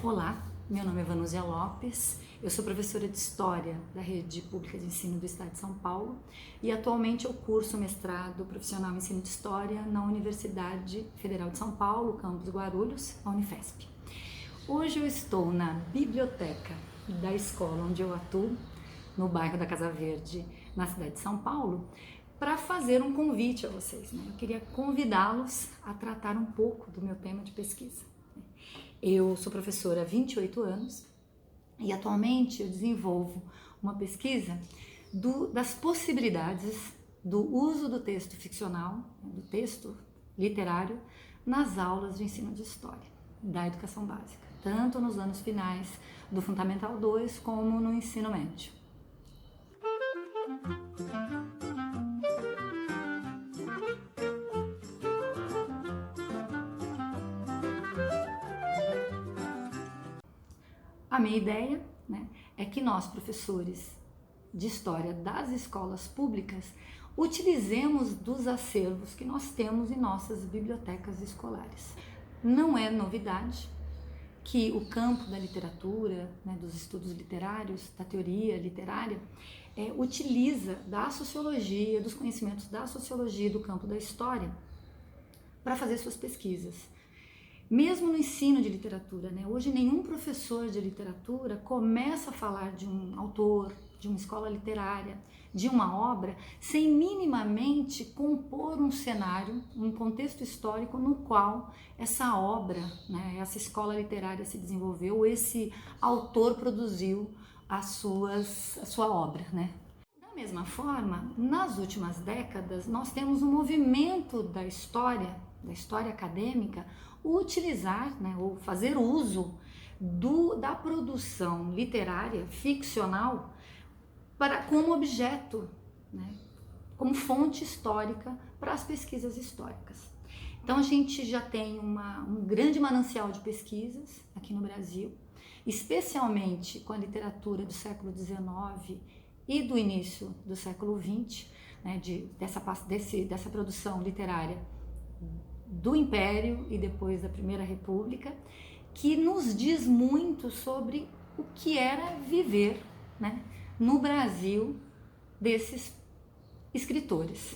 Olá, meu nome é Vanúzia Lopes, eu sou professora de História da Rede Pública de Ensino do Estado de São Paulo e atualmente eu curso mestrado profissional em Ensino de História na Universidade Federal de São Paulo, campus Guarulhos, a Unifesp. Hoje eu estou na biblioteca da escola onde eu atuo, no bairro da Casa Verde, na cidade de São Paulo, para fazer um convite a vocês. Eu queria convidá-los a tratar um pouco do meu tema de pesquisa. Eu sou professora há 28 anos e atualmente eu desenvolvo uma pesquisa das possibilidades do uso do texto ficcional, do texto literário, nas aulas de ensino de história da educação básica, tanto nos anos finais do Fundamental 2 como no ensino médio. A minha ideia, é que nós, professores de história das escolas públicas, utilizemos dos acervos que nós temos em nossas bibliotecas escolares. Não é novidade que o campo da literatura, dos estudos literários, da teoria literária, utiliza da sociologia, dos conhecimentos da sociologia do campo da história para fazer suas pesquisas. Mesmo no ensino de literatura, hoje nenhum professor de literatura começa a falar de um autor, de uma escola literária, de uma obra, sem minimamente compor um cenário, um contexto histórico no qual essa obra, essa escola literária se desenvolveu, esse autor produziu a sua obra. Da mesma forma, nas últimas décadas, nós temos um movimento da história acadêmica, utilizar, ou fazer uso da produção literária, ficcional, como objeto, como fonte histórica para as pesquisas históricas. Então a gente já tem um grande manancial de pesquisas aqui no Brasil, especialmente com a literatura do século XIX e do início do século XX, dessa produção literária do Império e depois da Primeira República, que nos diz muito sobre o que era viver, no Brasil desses escritores.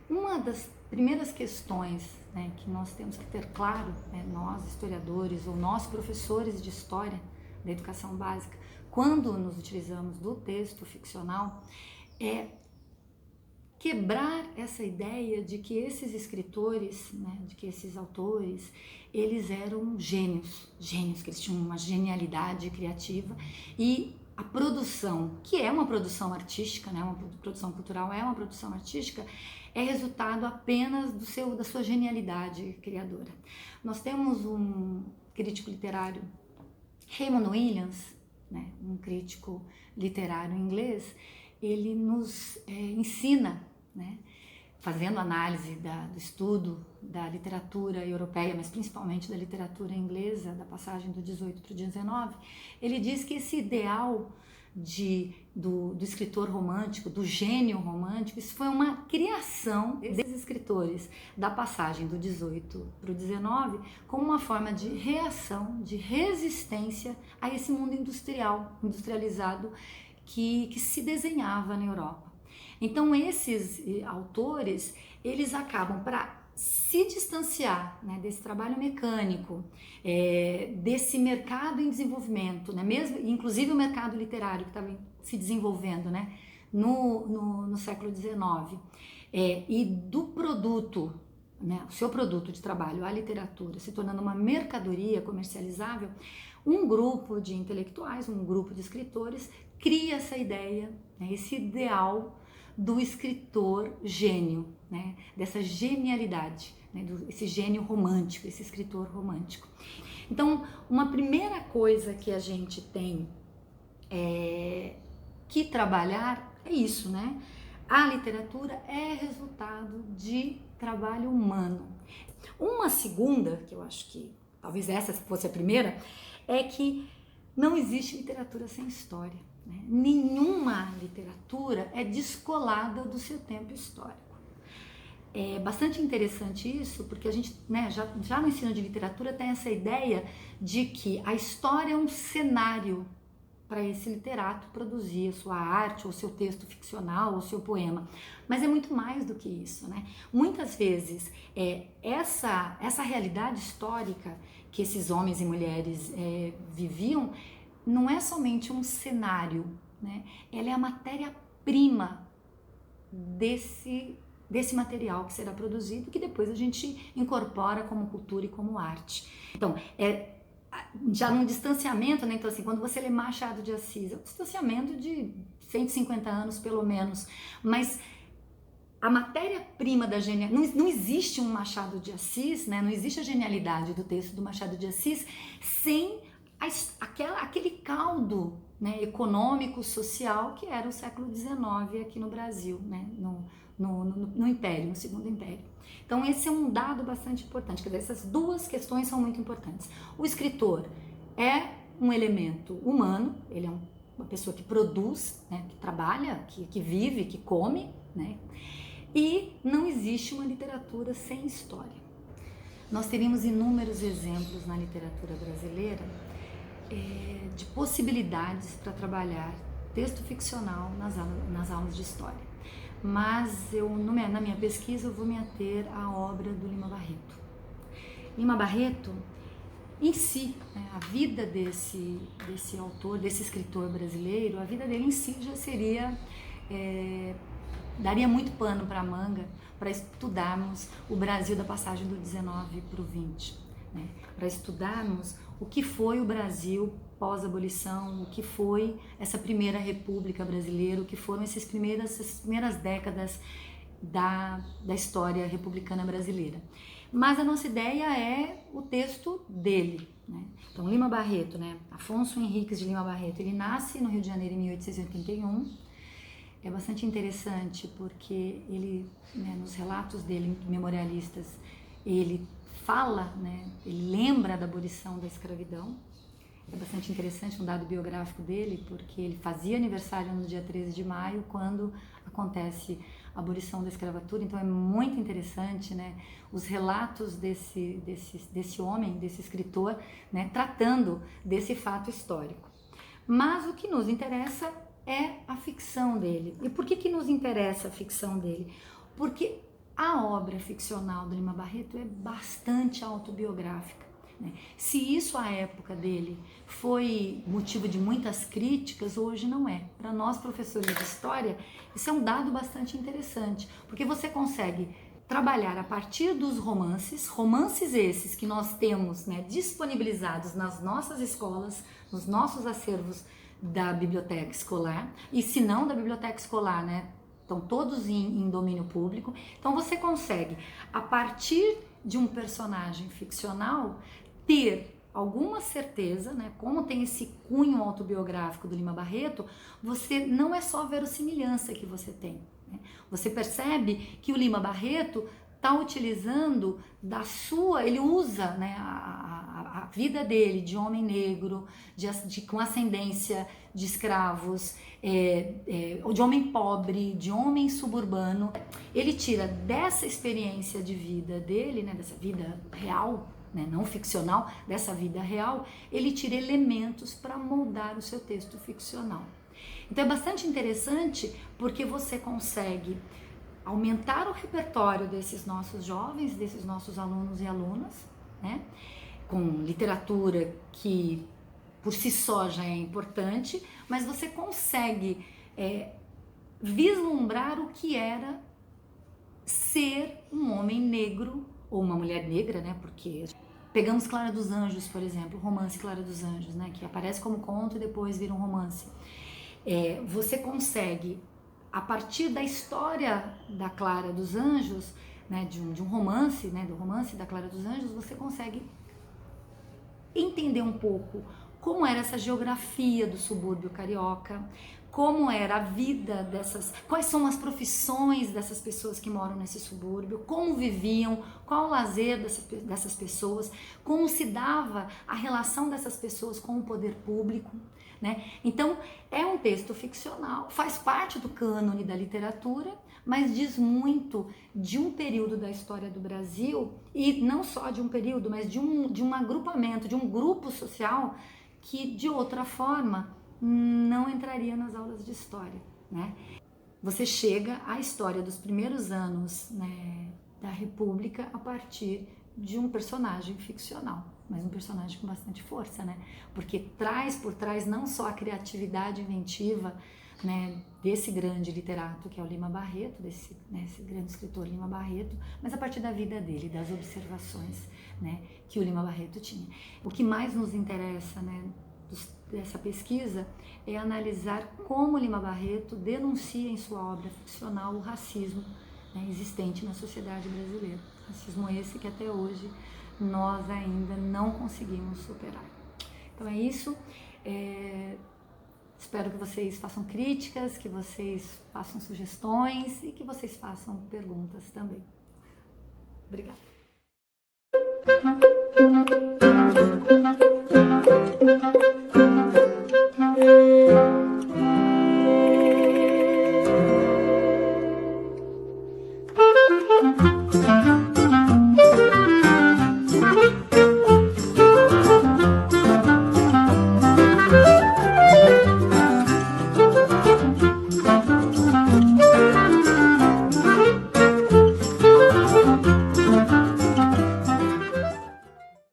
Uma das primeiras questões que nós temos que ter claro, nós historiadores ou nós professores de história da educação básica, quando nos utilizamos do texto ficcional, é quebrar essa ideia de que esses escritores, de que esses autores, eles eram gênios, que eles tinham uma genialidade criativa e a produção, que é uma produção artística, uma produção cultural, é uma produção artística, é resultado apenas da sua genialidade criadora. Nós temos um crítico literário, Raymond Williams, um crítico literário inglês, ele nos ensina, fazendo análise do estudo da literatura europeia, mas principalmente da literatura inglesa, da passagem do 18 para o 19, ele diz que esse ideal do escritor romântico, do gênio romântico, isso foi uma criação desses escritores da passagem do 18 para o 19 como uma forma de reação, de resistência a esse mundo industrializado que se desenhava na Europa. Então esses autores, eles acabam para se distanciar desse trabalho mecânico, desse mercado em desenvolvimento, mesmo, inclusive o mercado literário que estava se desenvolvendo no século XIX, e do produto, o seu produto de trabalho, a literatura, se tornando uma mercadoria comercializável, um grupo de intelectuais, um grupo de escritores cria essa ideia, esse ideal do escritor gênio, dessa genialidade, esse gênio romântico, esse escritor romântico. Então, uma primeira coisa que a gente tem que trabalhar é isso, A literatura é resultado de trabalho humano. Uma segunda, que eu acho que talvez essa fosse a primeira, é que não existe literatura sem história. Nenhuma literatura é descolada do seu tempo histórico. é bastante interessante isso, porque a gente, né, já no ensino de literatura tem essa ideia de que a história é um cenário para esse literato produzir a sua arte, ou seu texto ficcional, ou seu poema. Mas é muito mais do que isso, né? Muitas vezes, essa realidade histórica que esses homens e mulheres viviam, não é somente um cenário, né? Ela é a matéria-prima desse material que será produzido, que depois a gente incorpora como cultura e como arte. Então, já num distanciamento, né? Então, assim, quando você lê Machado de Assis, é um distanciamento de 150 anos, pelo menos, mas a matéria-prima da genialidade, não existe um Machado de Assis, né? Não existe a genialidade do texto do Machado de Assis sem aquele caldo, né, econômico, social, que era o século XIX aqui no Brasil, né? No Império, no Segundo Império. Então esse é um dado bastante importante, quer dizer, essas duas questões são muito importantes. O escritor é um elemento humano, ele é uma pessoa que produz, né, que trabalha, que vive, que come, né? E não existe uma literatura sem história. Nós teríamos inúmeros exemplos na literatura brasileira de possibilidades para trabalhar texto ficcional nas aulas de história. Mas na minha pesquisa eu vou me ater à obra do Lima Barreto. Lima Barreto, em si, né, a vida desse autor, desse escritor brasileiro, a vida dele em si já seria, daria muito pano para a manga para estudarmos o Brasil da passagem do 19 para o 20, né, para estudarmos o que foi o Brasil pós-abolição, o que foi essa primeira república brasileira, o que foram essas primeiras décadas da história republicana brasileira. Mas a nossa ideia é o texto dele, né? Então, Lima Barreto, né? Afonso Henriques de Lima Barreto, ele nasce no Rio de Janeiro em 1881. É bastante interessante porque ele, né, nos relatos dele, memorialistas, ele fala, né, ele lembra da abolição da escravidão. É bastante interessante um dado biográfico dele, porque ele fazia aniversário no dia 13 de maio, quando acontece a abolição da escravatura. Então é muito interessante, né, os relatos desse homem, desse escritor, né, tratando desse fato histórico. Mas o que nos interessa é a ficção dele. E por que nos interessa a ficção dele? Porque a obra ficcional do Lima Barreto é bastante autobiográfica, né? Se isso à época dele foi motivo de muitas críticas, hoje não é. Para nós, professores de história, isso é um dado bastante interessante, porque você consegue trabalhar a partir dos romances esses que nós temos, né, disponibilizados nas nossas escolas, nos nossos acervos da biblioteca escolar, e se não da biblioteca escolar, né, estão todos em domínio público. Então você consegue, a partir de um personagem ficcional, ter alguma certeza, né, como tem esse cunho autobiográfico do Lima Barreto, você não é só verossimilhança que você tem, né? Você percebe que o Lima Barreto está utilizando ele usa, né, a vida dele de homem negro, com ascendência de escravos, de homem pobre, de homem suburbano. Ele tira dessa experiência de vida dele, né, dessa vida real, né, não ficcional, dessa vida real, ele tira elementos para moldar o seu texto ficcional. Então é bastante interessante porque você consegue aumentar o repertório desses nossos jovens, desses nossos alunos e alunas, né, com literatura que por si só já é importante, mas você consegue vislumbrar o que era ser um homem negro ou uma mulher negra, né, porque pegamos Clara dos Anjos, por exemplo, o romance Clara dos Anjos, né, que aparece como conto e depois vira um romance. Você consegue, a partir da história da Clara dos Anjos, né, de um romance, né, do romance da Clara dos Anjos, você consegue entender um pouco como era essa geografia do subúrbio carioca, como era a vida quais são as profissões dessas pessoas que moram nesse subúrbio, como viviam, qual o lazer dessas pessoas, como se dava a relação dessas pessoas com o poder público, né? Então, é um texto ficcional, faz parte do cânone da literatura, mas diz muito de um período da história do Brasil, e não só de um período, mas de um agrupamento, de um grupo social que, de outra forma, não entraria nas aulas de história, né? Você chega à história dos primeiros anos, né, da República a partir de um personagem ficcional, mas um personagem com bastante força, né? Porque traz por trás não só a criatividade inventiva, né, desse grande literato que é o Lima Barreto, desse grande escritor Lima Barreto, mas a partir da vida dele, das observações, né, que o Lima Barreto tinha. O que mais nos interessa, né, dessa pesquisa é analisar como Lima Barreto denuncia em sua obra ficcional o racismo, né, existente na sociedade brasileira. Racismo esse que até hoje nós ainda não conseguimos superar. Então é isso. Espero que vocês façam críticas, que vocês façam sugestões e que vocês façam perguntas também. Obrigada.